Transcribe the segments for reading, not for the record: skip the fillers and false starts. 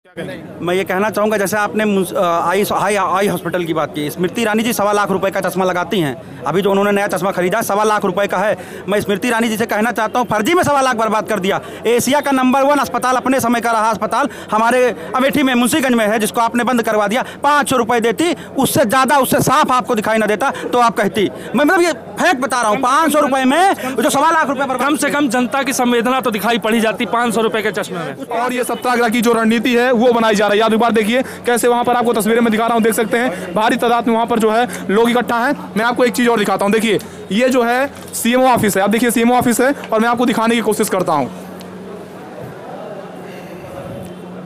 मैं ये कहना चाहूँगा, जैसे आपने आई हॉस्पिटल की बात की, स्मृति ईरानी जी 1.25 लाख रुपए का चश्मा लगाती हैं। अभी जो उन्होंने नया चश्मा खरीदा 1.25 लाख रुपए का है। मैं स्मृति ईरानी जी से कहना चाहता हूँ, फर्जी में 1.25 लाख बर्बाद कर दिया। एशिया का नंबर 1 अस्पताल, अपने समय का रहा अस्पताल हमारे अमेठी में, मुंशीगंज में है, जिसको आपने बंद करवा दिया। 500 रुपये देती, उससे ज़्यादा, उससे साफ आपको दिखाई ना देता तो आप कहती। मैं मतलब ये फैक्ट बता रहा हूँ, 500 रुपये में जो 1.25 लाख रुपये, कम से कम जनता की संवेदना तो दिखाई पड़ी जाती 500 रुपए के चश्मे में। और ये सत्याग्रह की जो रणनीति है वो बनाई जा रही है। आप देखिए कैसे वहां पर, आपको तस्वीरें में दिखा रहा हूं, देख सकते हैं भारी तादाद में वहां पर जो है लोग इकट्ठा हैं। मैं आपको एक चीज और दिखाता हूं, देखिए ये जो है सीएमओ ऑफिस है। आप देखिए सीएमओ ऑफिस है और मैं आपको दिखाने की कोशिश करता हूं।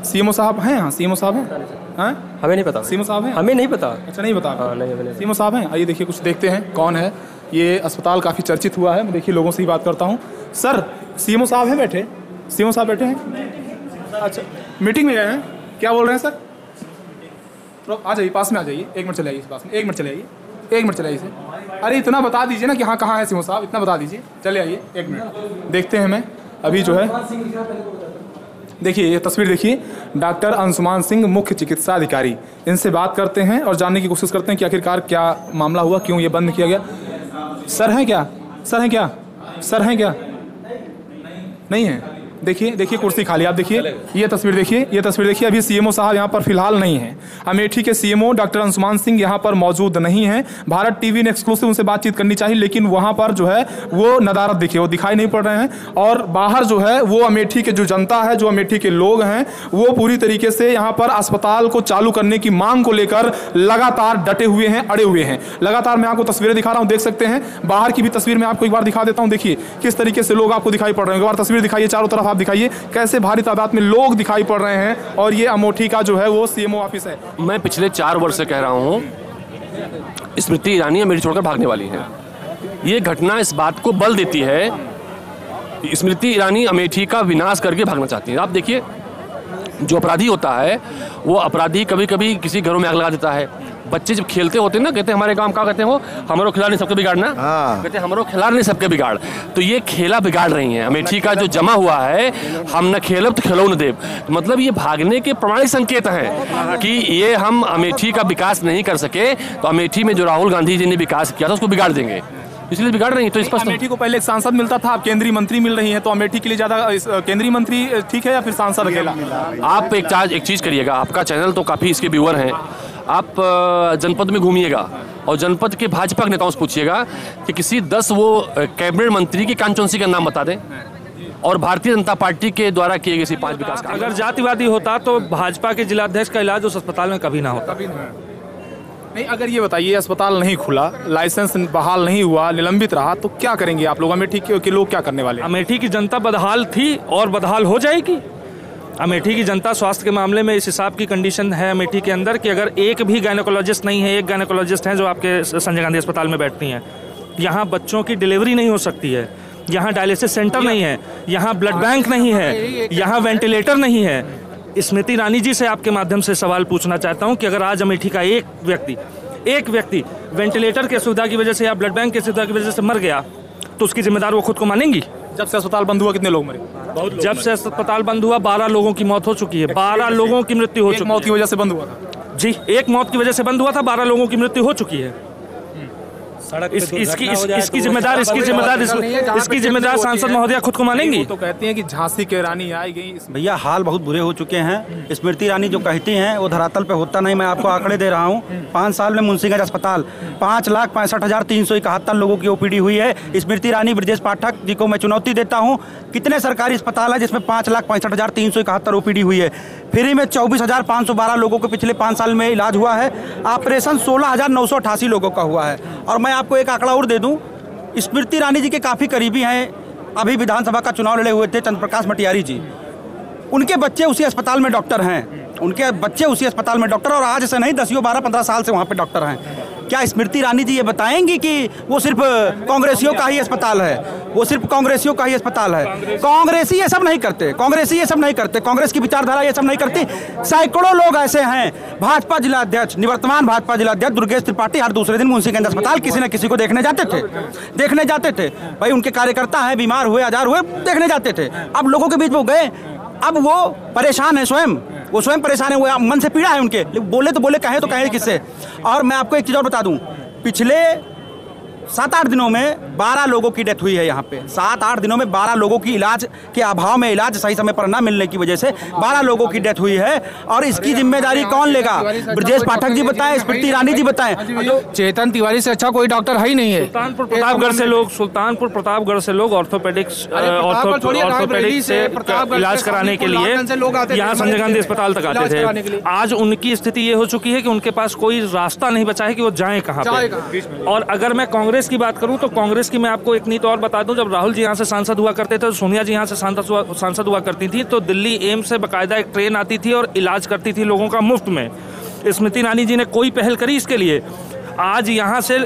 सीएमओ साहब हैं? हाँ, सीएमओ साहब हैं? हमें नहीं पता। सीएमओ साहब हैं? हमें नहीं पता। अच्छा, नहीं पता। नहीं। सीएमओ साहब हैं? आइए देखिए, कुछ देखते हैं कौन है। ये अस्पताल काफी चर्चित हुआ है। मैं देखिए लोगों से ही बात करता हूँ। सर, सीएमओ साहब हैं बैठे? सीएमओ साहब बैठे हैं? अच्छा, मीटिंग में गए हैं? क्या बोल रहे हैं सर? तो आ जाइए, पास में आ जाइए, 1 मिनट चले आइए, पास में 1 मिनट चले आइए, 1 मिनट चले आइए इसे। अरे इतना बता दीजिए ना कि हाँ कहाँ है सीएमओ साहब, इतना बता दीजिए। चले आइए, 1 मिनट देखते हैं। मैं अभी जो है देखिए ये तस्वीर देखिए, डॉक्टर अंशुमान सिंह मुख्य चिकित्सा अधिकारी, इनसे बात करते हैं और जानने की कोशिश करते हैं कि आखिरकार क्या मामला हुआ, क्यों ये बंद किया गया। सर हैं क्या? सर हैं क्या? सर हैं क्या? नहीं है। देखिए देखिए कुर्सी खाली। आप देखिए ये तस्वीर देखिए, ये तस्वीर देखिए। अभी सीएमओ साहब यहाँ पर फिलहाल नहीं है। अमेठी के सीएमओ डॉक्टर अंशुमान सिंह यहाँ पर मौजूद नहीं है। भारत टीवी ने एक्सक्लूसिव उनसे बातचीत करनी चाहिए, लेकिन वहाँ पर जो है वो नदारत देखिए, वो दिखाई नहीं पड़ रहे हैं। और बाहर जो है वो अमेठी के जो जनता है, जो अमेठी के लोग हैं, वो पूरी तरीके से यहाँ पर अस्पताल को चालू करने की मांग को लेकर लगातार डटे हुए हैं, अड़े हुए हैं। लगातार मैं आपको तस्वीरें दिखा रहा हूँ, देख सकते हैं। बाहर की भी तस्वीर मैं आपको एक बार दिखा देता हूँ। देखिए किस तरीके से लोग आपको दिखाई पड़ रहे हैं। एक बार तस्वीर दिखाइए, चारों तरफ आप दिखाइए कैसे भारी तादाद में लोग दिखाई पड़ रहे हैं। और ये अमेठी का जो है वो सीएमओ ऑफिस है। मैं पिछले 4 वर्ष से कह रहा हूँ स्मृति ईरानी अमेठी छोड़कर भागने वाली है। ये घटना इस बात को बल देती है, स्मृति ईरानी अमेठी का विनाश करके भागना चाहती है। आप देखिए जो अपराधी होता है वो अपराधी कभी कभी किसी घरों में आग लगा देता है। बच्चे जब खेलते होते हैं ना, कहते हैं हमारे गांव क्या कहते हैं, वो हमारो खिला नहीं सबके बिगाड़ना। कहते हैं हमारो खिला नहीं सबके बिगाड़। तो ये खेला बिगाड़ रही हैं। अमेठी का जो जमा हुआ है, हम न खेलब तो खेलो न देव, तो मतलब ये भागने के प्रमाणिक संकेत हैं कि ये हम अमेठी का विकास नहीं कर सके, तो अमेठी में जो राहुल गांधी जी ने विकास किया था उसको बिगाड़ देंगे, इसलिए बिगाड़ रही है। तो स्पष्ट, अमेठी को पहले एक सांसद मिलता था, अब केंद्रीय मंत्री मिल रही है, तो अमेठी के लिए ज्यादा केंद्रीय मंत्री ठीक है या फिर सांसद अकेला? आप एक चीज करिएगा, आपका चैनल तो काफी इसके व्यूअर हैं, आप जनपद में घूमिएगा और जनपद के भाजपा के नेताओं से पूछिएगा कि किसी 10 वो कैबिनेट मंत्री की कांचौंसी का नाम बता दें और भारतीय जनता पार्टी के द्वारा किए गए 5 विकास काम। अगर जातिवादी होता तो भाजपा के जिलाध्यक्ष का इलाज उस अस्पताल में कभी ना होता। नहीं, अगर ये बताइए अस्पताल नहीं खुला, लाइसेंस बहाल नहीं हुआ, निलंबित रहा, तो क्या करेंगे आप लोग? अमेठी के लोग क्या करने वाले? अमेठी की जनता बदहाल थी और बदहाल हो जाएगी। अमेठी की जनता स्वास्थ्य के मामले में इस हिसाब की कंडीशन है अमेठी के अंदर कि अगर एक भी गायनेकोलॉजिस्ट नहीं है, एक गायनेकोलॉजिस्ट हैं जो आपके संजय गांधी अस्पताल में बैठती हैं, यहाँ बच्चों की डिलीवरी नहीं हो सकती है, यहाँ डायलिसिस सेंटर नहीं है, यहाँ ब्लड बैंक नहीं है, यहाँ वेंटिलेटर नहीं है। स्मृति ईरानी जी से आपके माध्यम से सवाल पूछना चाहता हूँ कि अगर आज अमेठी का एक व्यक्ति वेंटिलेटर की सुविधा की वजह से या ब्लड बैंक की सुविधा की वजह से मर गया, तो उसकी जिम्मेदार वो खुद को मानेंगी? जब से अस्पताल बंद हुआ कितने लोग मरे? जब से अस्पताल बंद हुआ 12 लोगों की मौत हो चुकी है। 12 लोगों की मृत्यु हो चुकी है। मौत की वजह से बंद हुआ था जी, एक मौत की वजह से बंद हुआ था, 12 लोगों की मृत्यु हो चुकी है। इसकी जिम्मेदार सांसद महोदया खुद को मानेंगी? तो कहती हैं कि झांसी की रानी आई गई। भैया हाल बहुत बुरे हो चुके हैं। स्मृति ईरानी जो कहती हैं वो धरातल पे होता नहीं। मैं आपको आंकड़े दे रहा हूँ, 5 साल में मुंशीगंज अस्पताल 5,65,371 लोगों की ओपीडी हुई है। स्मृति ईरानी, ब्रजेश पाठक जी को मैं चुनौती देता हूँ, कितने सरकारी अस्पताल है जिसमें 5,65,371 ओपीडी हुई है? फ्री में 24,512 लोगों को पिछले 5 साल में इलाज हुआ है। ऑपरेशन 16,988 लोगों का हुआ है। और मैं आपको एक आंकड़ा और दे दूं, स्मृति ईरानी जी के काफ़ी करीबी हैं, अभी विधानसभा का चुनाव लड़े हुए थे चंद्र प्रकाश मटियारी जी, उनके बच्चे उसी अस्पताल में डॉक्टर हैं, उनके बच्चे उसी अस्पताल में डॉक्टर, और आज से नहीं 10, 12, 15 साल से वहाँ पे डॉक्टर हैं। क्या स्मृति ईरानी जी ये बताएंगी कि वो सिर्फ कांग्रेसियों का ही अस्पताल है, वो सिर्फ कांग्रेसियों का ही अस्पताल है? कांग्रेसी ये सब नहीं करते, कांग्रेसी ये सब नहीं करते, कांग्रेस की विचारधारा ये सब नहीं करती। सैकड़ों लोग ऐसे हैं, भाजपा जिलाध्यक्ष, निवर्तमान भाजपा जिलाध्यक्ष दुर्गेश त्रिपाठी हर दूसरे दिन मुंशीगंज अस्पताल किसी न किसी को देखने जाते थे। भाई उनके कार्यकर्ता हैं, बीमार हुए, आजार हुए, देखने जाते थे। अब लोगों के बीच वो गए, अब वो परेशान है स्वयं। वो स्वयं परेशान है, वो मन से पीड़ा है उनके, बोले तो बोले, कहें तो कहें किससे। और मैं आपको एक चीज़ और बता दूं, पिछले 7-8 दिनों में 12 लोगों की डेथ हुई है यहाँ पे। 7-8 दिनों में 12 लोगों की इलाज के अभाव में, इलाज सही समय पर ना मिलने की वजह से 12 लोगों की डेथ हुई है। और इसकी जिम्मेदारी कौन लेगा? ब्रजेश पाठक जी बताएं, स्मृति ईरानी जी बताएं। चेतन तिवारी से अच्छा कोई डॉक्टर है ही नहीं है। सुल्तानपुर प्रतापगढ़ से लोग ऑर्थोपेडिक से इलाज कराने के लिए यहाँ संजय गांधी अस्पताल तक आते थे। आज उनकी स्थिति ये हो चुकी है कि उनके पास कोई रास्ता नहीं बचा है कि वो जाएं कहाँ पे। और अगर मैं कांग्रेस की बात करूं तो कांग्रेस की मैं आपको एक नीति और बता दूं, जब राहुल जी यहाँ से सांसद हुआ करते थे, तो सोनिया जी यहाँ से सांसद हुआ करती थी, तो दिल्ली एम्स से बकायदा एक ट्रेन आती थी और इलाज करती थी लोगों का मुफ्त में। स्मृति ईरानी जी ने कोई पहल करी इसके लिए? आज यहाँ से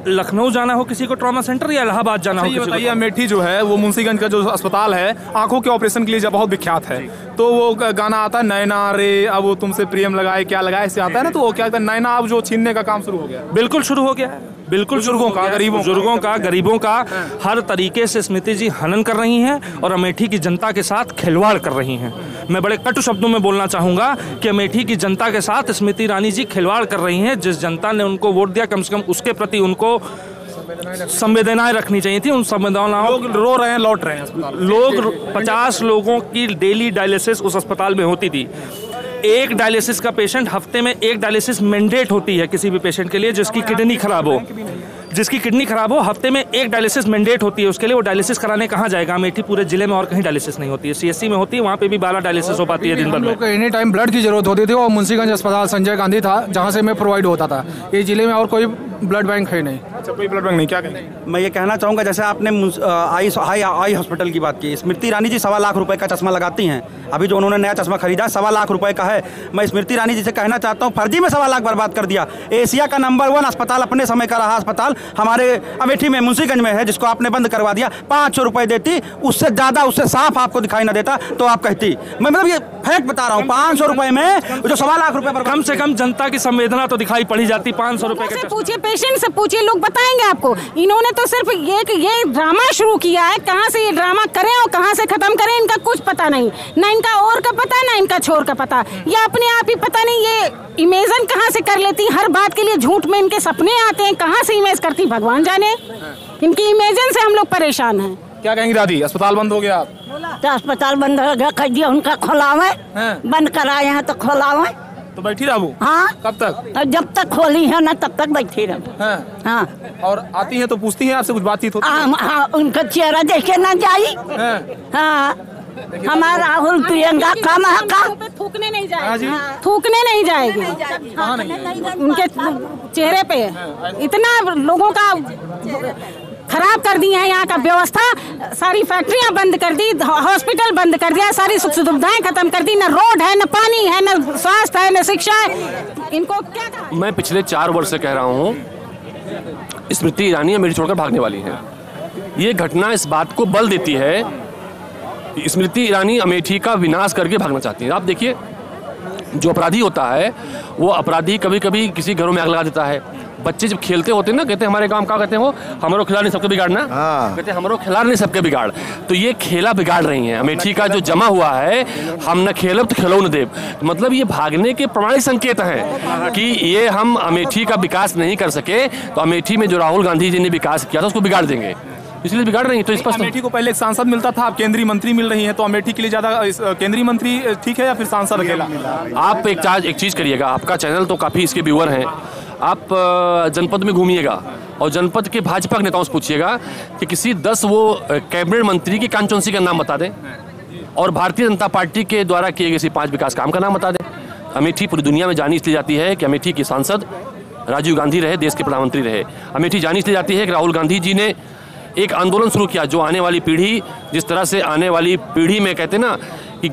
लखनऊ जाना हो किसी को ट्रॉमा सेंटर या इलाहाबाद जाना हो किसी को? अमेठी जो है वो मुंशीगंज का जो अस्पताल है आंखों के ऑपरेशन के लिए बहुत विख्यात है। तो वो गाना आता है, नैना रे अब वो तुमसे प्रेम लगाए क्या लगाए, ऐसे आता है ना, तो वो क्या कहता है, नैना अब जो छीनने का काम शुरू हो गया। बिल्कुल शुरू हो गया है, बिल्कुल बुजुर्गों का गरीबों का हर तरीके से स्मृति जी हनन कर रही हैं और अमेठी की जनता के साथ खिलवाड़ कर रही हैं। मैं बड़े कटु शब्दों में बोलना चाहूंगा कि अमेठी की जनता के साथ स्मृति ईरानी जी खिलवाड़ कर रही हैं। जिस जनता ने उनको वोट दिया, कम से कम उसके प्रति उनको संवेदनाएं रखनी चाहिए थी। उन संवेदनाओं, लोग रो रहे हैं, लौट रहे हैं। लोग 50 लोगों की डेली डायलिसिस उस अस्पताल में होती थी। एक डायलिसिस का पेशेंट, हफ्ते में एक डायलिसिस मैंडेट होती है किसी भी पेशेंट के लिए जिसकी किडनी खराब हो, हफ्ते में एक डायलिसिस मैंडेट होती है उसके लिए। वो डायलिसिस कराने कहाँ जाएगा? अमेठी पूरे जिले में और कहीं डायलिसिस नहीं होती है, सीएससी में होती है, वहाँ पे भी 12 डायलिसिस हो पाती है दिन भर में। एनी टाइम ब्लड की जरूरत होती थी और मुंशीगंज अस्पताल संजय गांधी था जहाँ से मैं प्रोवाइड होता था। ये जिले में और कोई ब्लड बैंक है नहीं। अच्छा, कोई ब्लड बैंक नहीं, क्या कहेंगे? मैं ये कहना चाहूँगा, जैसे आपने आई हॉस्पिटल की बात की, स्मृति ईरानी जी 1.25 लाख रुपए का चश्मा लगाती हैं। अभी जो उन्होंने नया चश्मा खरीदा 1.25 लाख रुपए का है। मैं स्मृति ईरानी जी से कहना चाहता हूँ, फर्जी में 1.25 लाख बर्बाद कर दिया। एशिया का नंबर 1 अस्पताल, अपने समय का रहा अस्पताल हमारे अमेठी में, मुंशीगंज में है, जिसको आपने बंद करवा दिया। 500 रुपए देती, उससे ज्यादा, उससे साफ आपको दिखाई ना देता तो आप कहती। मैं मतलब ये फैक्ट बता रहा हूँ, 500 रुपए में जो 1.25 लाख रुपए, कम से कम जनता की संवेदना तो दिखाई पड़ी जाती। 500 रुपए से पूछिए, पेशेंट से पूछिए, लोग बताएंगे आपको। इन्होंने तो सिर्फ ये ड्रामा शुरू किया है, कहाँ से ये ड्रामा करें और कहाँ से खत्म करें इनका कुछ पता नहीं। ना इनका और का पता, ना इनका छोर का पता, ये अपने आप ही पता नहीं ये इमेजन कहाँ से कर लेती। हर बात के लिए झूठ में इनके सपने आते हैं, कहाँ से इमेज करती भगवान जाने। इनकी इमेजन से हम लोग परेशान हैं। क्या कहेंगे दादी? अस्पताल बंद हो गया, तो अस्पताल बंद हो गया, कह दिया उनका खोलावे, बंद कराए हैं तो खोलावे। तो बैठी रहूं? हाँ, कब तक? जब तक खोली है ना तब तक बैठी रहूं। हाँ। और आती हैं तो पूछती हैं आपसे, कुछ बातचीत होती है? हाँ, उनका चेहरा देखे ना जाई। हाँ, हमारा राहुल प्रियंका काम है का थूकने नहीं जाएगी, थूकने नहीं जाएगी उनके चेहरे पे। इतना लोगों का खराब कर दी है यहाँ का व्यवस्था, सारी फैक्ट्रियाँ बंद कर दी, हॉस्पिटल बंद कर दिया, सारी सुख सुविधाएं खत्म कर दी। न रोड है, न पानी है, न स्वास्थ्य है, न शिक्षा है। इनको क्या कहा? मैं पिछले 4 वर्ष से कह रहा हूँ, स्मृति ईरानी अमेठी छोड़कर भागने वाली है। ये घटना इस बात को बल देती है, स्मृति ईरानी अमेठी का विनाश करके भागना चाहती है। आप देखिए, जो अपराधी होता है वो अपराधी कभी कभी किसी घरों में आग लगा देता है। बच्चे जब खेलते होते हैं ना, कहते हैं हमारे गांव क्या कहते हैं, वो हमारो खिला नहीं सबके बिगाड़ना। कहते हैं हमारो खिला नहीं सबके बिगाड़। तो ये खेला बिगाड़ रही हैं। अमेठी का जो जमा हुआ है, हम न खेलब तो खेलो न देव, मतलब ये भागने के प्रमाणिक संकेत हैं कि ये हम अमेठी का विकास नहीं कर सके तो अमेठी में जो राहुल गांधी जी ने विकास किया था उसको बिगाड़ देंगे, इसलिए बिगाड़ रही है। तो स्पष्ट, अमेठी को पहले एक सांसद मिलता था, अब केंद्रीय मंत्री मिल रही हैं, तो अमेठी के लिए ज्यादा केंद्रीय मंत्री ठीक है या फिर सांसद अकेला? आप एक चीज करिएगा, आपका चैनल तो काफी इसके व्यूअर हैं, आप जनपद में घूमिएगा और जनपद के भाजपा के नेताओं से पूछिएगा कि किसी 10 वो कैबिनेट मंत्री की कॉन्स्टिट्यूंसी का नाम बता दें और भारतीय जनता पार्टी के द्वारा किए गए 5 विकास काम का नाम बता दें। अमेठी पूरी दुनिया में जानी इसलिए जाती है कि अमेठी के सांसद राजीव गांधी रहे, देश के प्रधानमंत्री रहे। अमेठी जानी इसलिए जाती है कि राहुल गांधी जी ने एक आंदोलन शुरू किया, जो आने वाली पीढ़ी, जिस तरह से आने वाली पीढ़ी में कहते हैं ना कि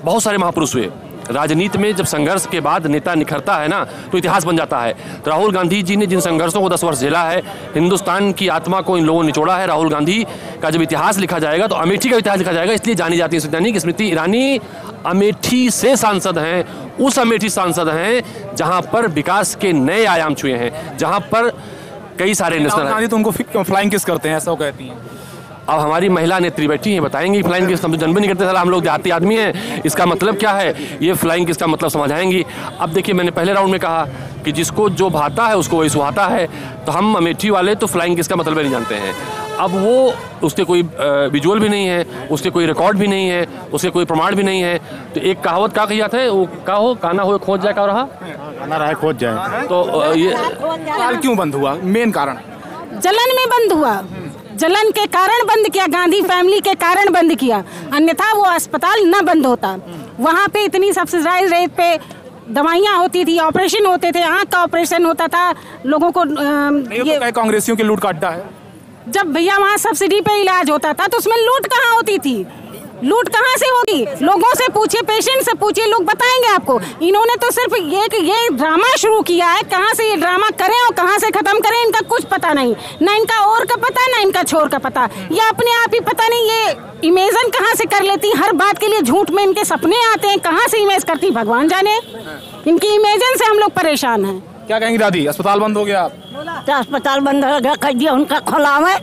बहुत सारे महापुरुष हुए। राजनीति में जब संघर्ष के बाद नेता निखरता है ना तो इतिहास बन जाता है। तो राहुल गांधी जी ने जिन संघर्षों को 10 वर्ष झेला है, हिंदुस्तान की आत्मा को इन लोगों ने निचोड़ा है। राहुल गांधी का जब इतिहास लिखा जाएगा तो अमेठी का इतिहास लिखा जाएगा। इसलिए जानी जाती है स्मृति ईरानी अमेठी से सांसद हैं, उस अमेठी सांसद हैं जहां पर विकास के नए आयाम छुए हैं, जहां पर कई सारे नेशनल गांधी तो उनको फ्लाइंग किस करते हैं, ऐसा कहती हैं। अब हमारी महिला नेत्री बैठी हैं, बताएंगी फ्लाइंग किस, हम तो जन्म नहीं करते सर, हम लोग देहाती आदमी हैं, इसका मतलब क्या है, ये फ्लाइंग किस का मतलब समझाएंगी। अब देखिए, मैंने पहले राउंड में कहा कि जिसको जो भाता है उसको वही सुहाता है, तो हम अमेठी वाले तो फ्लाइंग किस का मतलब नहीं जानते हैं। अब वो उसके कोई विजुअल भी नहीं है, उसके कोई रिकॉर्ड भी नहीं है, उसके कोई प्रमाण भी नहीं है। तो एक कहावत क्या कही जाता है, वो का हो काना हो खोज जाए, का रहा खाना रहा खोज जाए। तो ये अस्पताल क्यों बंद हुआ, मेन कारण? जलन में बंद हुआ, जलन के कारण बंद किया, गांधी फैमिली के कारण बंद किया, अन्यथा वो अस्पताल न बंद होता। वहाँ पे इतनी सब्सिडाइज रेट पे दवाइयाँ होती थी, ऑपरेशन होते थे, आँख का ऑपरेशन होता था लोगों को। ये तो कांग्रेसियों के लूट का अड्डा है। जब भैया वहाँ सब्सिडी पे इलाज होता था तो उसमें लूट कहाँ होती थी, लूट कहाँ से होगी? लोगों से पूछिए, पेशेंट से पूछिए, लोग बताएंगे आपको। इन्होंने तो सिर्फ ये ड्रामा शुरू किया है, कहाँ से ये ड्रामा करें और कहाँ से खत्म करें इनका कुछ पता नहीं, ना इनका और का पता ना इनका छोर का पता। ये अपने आप ही पता नहीं ये इमेजन कहाँ से कर लेती, हर बात के लिए झूठ में इनके सपने आते हैं, कहाँ से इमेज करती भगवान जाने। इनकी इमेजन से हम लोग परेशान हैं। क्या कहेंगे दादी, अस्पताल बंद हो गया? तो अस्पताल बंद हो गया, कहिए उनका खोलावे,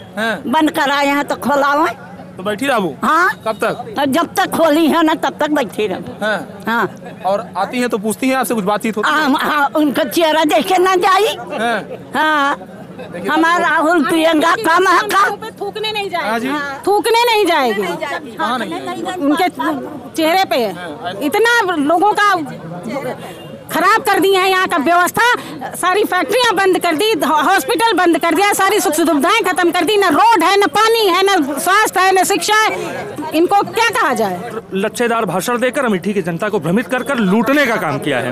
बंद कराए हैं तो खोलावे। तो बैठी रहूं? हाँ। कब तक? जब तक खोली है ना तब तक बैठी रहूं। हाँ। और आती हैं तो पूछती हैं आपसे, कुछ बातचीत होती है? हाँ, उनका चेहरा देखे ना जाई। हाँ, हमारा राहुल प्रियंका कम है का थूकने नहीं जाएगी, थूकने नहीं जाएगी उनके चेहरे पे। इतना लोगों का खराब कर दी है यहाँ का व्यवस्था, सारी फैक्ट्रियाँ बंद कर दी, हॉस्पिटल बंद कर दिया, सारी सुख सुविधाएं खत्म कर दी, न रोड है, न पानी है, न स्वास्थ्य है, न शिक्षा है। इनको क्या कहा जाए? लच्छेदार भाषण देकर अमेठी की जनता को भ्रमित कर लूटने का काम किया है।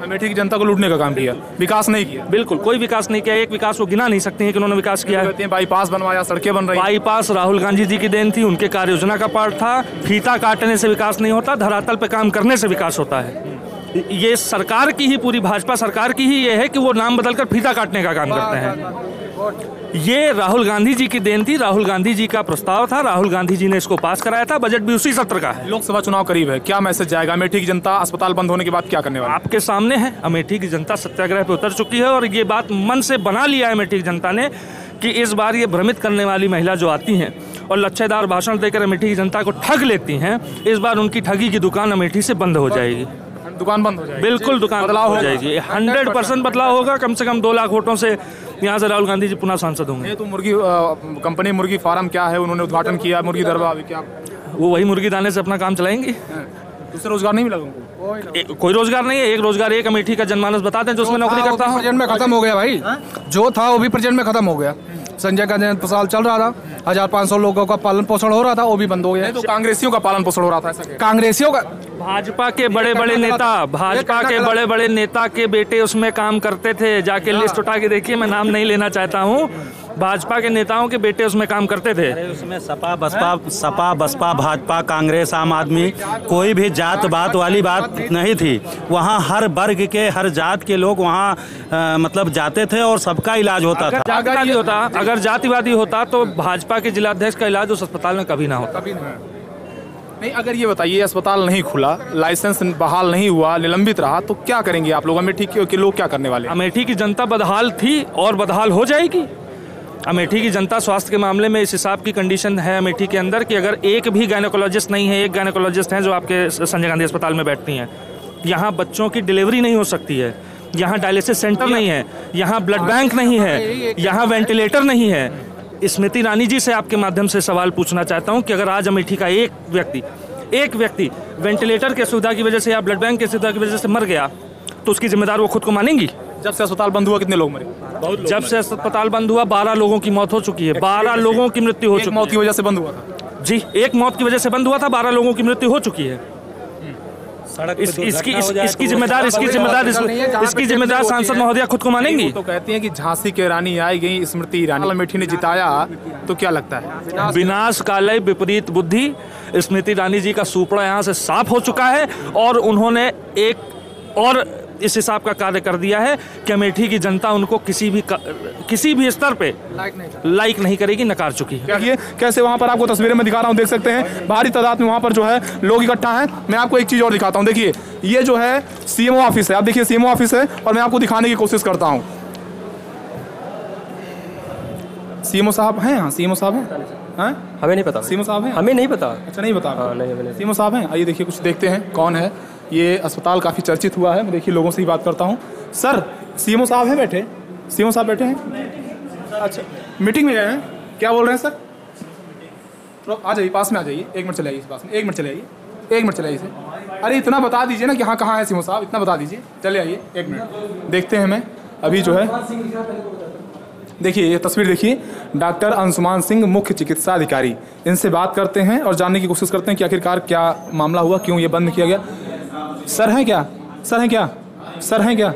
अमेठी की जनता को लूटने का काम किया, विकास नहीं किया। बिल्कुल कोई विकास नहीं किया। एक विकास वो गिना नहीं सकते हैं कि उन्होंने विकास किया है। बाईपास बनवाया, सड़कें बन रही। बाईपास राहुल गांधी जी की देन थी, उनके कार्य योजना का पार्ट था। फीता काटने से विकास नहीं होता, धरातल पे काम करने से विकास होता है। ये सरकार की ही, पूरी भाजपा सरकार की ही ये है कि वो नाम बदलकर फीता काटने का काम करते हैं। ये राहुल गांधी जी की देन थी, राहुल गांधी जी का प्रस्ताव था, राहुल गांधी जी ने इसको पास कराया था। बजट भी उसी सत्र का है। लोकसभा चुनाव करीब है, क्या मैसेज जाएगा? अमेठी की जनता अस्पताल बंद होने के बाद क्या करने वाली? आपके सामने है, अमेठी की जनता सत्याग्रह पे उतर चुकी है और ये बात मन से बना लिया है अमेठी की जनता ने कि इस बार ये भ्रमित करने वाली महिला जो आती हैं और लच्छेदार भाषण देकर अमेठी की जनता को ठग लेती हैं, इस बार उनकी ठगी की दुकान अमेठी से बंद हो जाएगी। दुकान बंद हो जाएगी? बिल्कुल, दुकान बदलाव हो जाएगी। 100% बदलाव होगा। कम से कम 2 लाख वोटों से यहाँ से राहुल गांधी जी पुनः सांसद होंगे। तो मुर्गी कंपनी मुर्गी फार्म क्या है, उन्होंने उद्घाटन किया, मुर्गी दरबार क्या वो वही मुर्गी दाने से अपना काम चलाएंगी। दूसरे रोजगार नहीं मिला उनको? कोई रोजगार नहीं है। एक रोजगार, एक अमेठी का जनमानस बताते हैं जो उसमें नौकरी करता हूँ। प्रेजेंट में खत्म हो गया भाई, जो था वो भी प्रेजेंट में खत्म हो गया। संजय गांधी अस्पताल चल रहा था, 1500 लोगों का पालन पोषण हो रहा था, वो भी बंद हो गया। तो कांग्रेसियों का पालन पोषण हो रहा था, ऐसा? कांग्रेसियों का, भाजपा के बड़े बड़े नेता के बेटे उसमें काम करते थे। जाके लिस्ट उठा के देखिए, मैं नाम नहीं लेना चाहता हूँ। भाजपा के नेताओं के बेटे उसमें काम करते थे। उसमें सपा बसपा भाजपा कांग्रेस आम आदमी, कोई भी जात बात वाली बात नहीं थी। वहाँ हर वर्ग के, हर जात के लोग वहाँ मतलब जाते थे और सबका इलाज होता था। अगर जातिवादी होता तो भाजपा के जिलाध्यक्ष का इलाज उस अस्पताल में कभी ना होता। नहीं, अगर ये बताइए, अस्पताल नहीं खुला, लाइसेंस बहाल नहीं हुआ, निलंबित रहा, तो क्या करेंगे आप लोग? अमेठी के लोग क्या करने वाले? अमेठी की जनता बदहाल थी और बदहाल हो जाएगी। अमेठी की जनता स्वास्थ्य के मामले में इस हिसाब की कंडीशन है अमेठी के अंदर कि अगर एक भी गायनेकोलॉजिस्ट नहीं है, एक गायनेकोलॉजिस्ट हैं जो आपके संजय गांधी अस्पताल में बैठती हैं। यहाँ बच्चों की डिलीवरी नहीं हो सकती है, यहाँ डायलिसिस सेंटर नहीं है, यहाँ ब्लड बैंक नहीं है, यहाँ वेंटिलेटर नहीं है। स्मृति ईरानी जी से आपके माध्यम से सवाल पूछना चाहता हूँ कि अगर आज अमेठी का एक व्यक्ति वेंटिलेटर की सुविधा की वजह से या ब्लड बैंक की सुविधा की वजह से मर गया तो उसकी जिम्मेदार वो खुद को मानेंगी? जब से अस्पताल बंद हुआ कितने लोग मरे? जब से अस्पताल बंद हुआ 12 लोगों की मौत हो चुकी है। 12 लोगों की मृत्यु हो चुकी है। मौत की वजह से बंद हुआ था? जी, एक मौत की वजह से बंद हुआ था, 12 लोगों की मृत्यु हो चुकी है। इसकी जिम्मेदार सांसद महोदया खुद को मानेंगी? तो कहती हैं कि झांसी की रानी आई गई स्मृति ईरानी, अमेठी ने जिताया, तो क्या लगता है? विनाश काले विपरीत बुद्धि। स्मृति ईरानी जी का सुपड़ा यहाँ से साफ हो चुका है और उन्होंने एक और इस हिसाब का कार्य कर दिया है कि अमेठी की जनता उनको किसी भी स्तर पे लाइक नहीं करेगी, नकार चुकी है। देखिए कैसे वहाँ पर आपको तस्वीरें में दिखा रहा हूँ, देख सकते हैं भारी तादाद में वहाँ पर जो है लोग इकट्ठा हैं। मैं आपको एक चीज़ और दिखाता हूँ, देखिए ये जो है सीएमओ ऑफिस है। आप देखिए सीएमओ ऑफिस है और मैं आपको दिखाने की कोशिश करता हूँ। सीएमओ साहब हैं? हाँ, सीएमओ साहब हैं। हाँ? हमें नहीं पता। सीएमओ साहब हैं? हमें नहीं पता। अच्छा, नहीं बता। हाँ, नहीं, हमें नहीं। सीएमओ साहब हैं? आइए देखिए, कुछ देखते हैं कौन है। ये अस्पताल काफ़ी चर्चित हुआ है, मैं देखिए लोगों से ही बात करता हूँ। सर, सीएमओ साहब हैं बैठे? सीएमओ साहब बैठे हैं? अच्छा, मीटिंग में गए हैं, क्या बोल रहे हैं सर? तो आ जाइए, पास में आ जाइए, 1 मिनट चले आइए इस पास में, 1 मिनट चले आइए, 1 मिनट चले आइए इसे। अरे इतना बता दीजिए ना कि हाँ कहाँ है सीएमओ साहब, इतना बता दीजिए। चले आइए, 1 मिनट देखते हैं। मैं अभी जो है देखिए ये तस्वीर देखिए, डॉक्टर अंशुमान सिंह मुख्य चिकित्सा अधिकारी, इनसे बात करते हैं और जानने की कोशिश करते हैं कि आखिरकार क्या मामला हुआ, क्यों ये बंद किया गया। सर हैं क्या? सर हैं क्या? सर हैं क्या?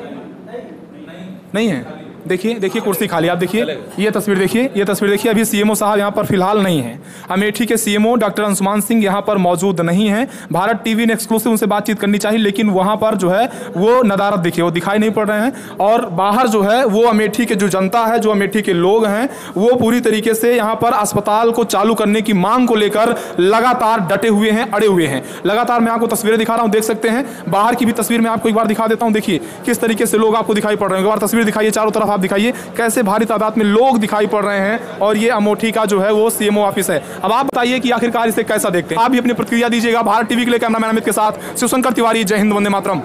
नहीं है। देखिए देखिए कुर्सी खाली, आप देखिए ये तस्वीर देखिए, ये तस्वीर देखिए। अभी सीएमओ साहब यहाँ पर फिलहाल नहीं है। अमेठी के सीएमओ डॉक्टर अंशुमान सिंह यहाँ पर मौजूद नहीं हैं। भारत टीवी ने एक्सक्लूसिव उनसे बातचीत करनी चाहिए, लेकिन वहाँ पर जो है वो नदारत देखिए, वो दिखाई नहीं पड़ रहे हैं। और बाहर जो है वो अमेठी के जो जनता है, जो अमेठी के लोग हैं, वो पूरी तरीके से यहाँ पर अस्पताल को चालू करने की मांग को लेकर लगातार डटे हुए हैं, अड़े हुए हैं। लगातार मैं आपको तस्वीरें दिखा रहा हूँ, देख सकते हैं। बाहर की भी तस्वीर मैं आपको एक बार दिखा देता हूँ। देखिए किस तरीके से लोग आपको दिखाई पड़ रहे हैं। एक बार तस्वीर दिखाइए, चारों तरफ आप दिखाइए कैसे भारी तादाद में लोग दिखाई पड़ रहे हैं। और ये अमेठी का जो है वो सीएमओ ऑफिस है। अब आप बताइए कि आखिरकार इसे कैसा देखते हैं। आप भी अपनी प्रतिक्रिया दीजिएगा। भारत टीवी के लिए कैमरामैन अमित के साथ शिवशंकर तिवारी। जय हिंद, वंदे मातरम।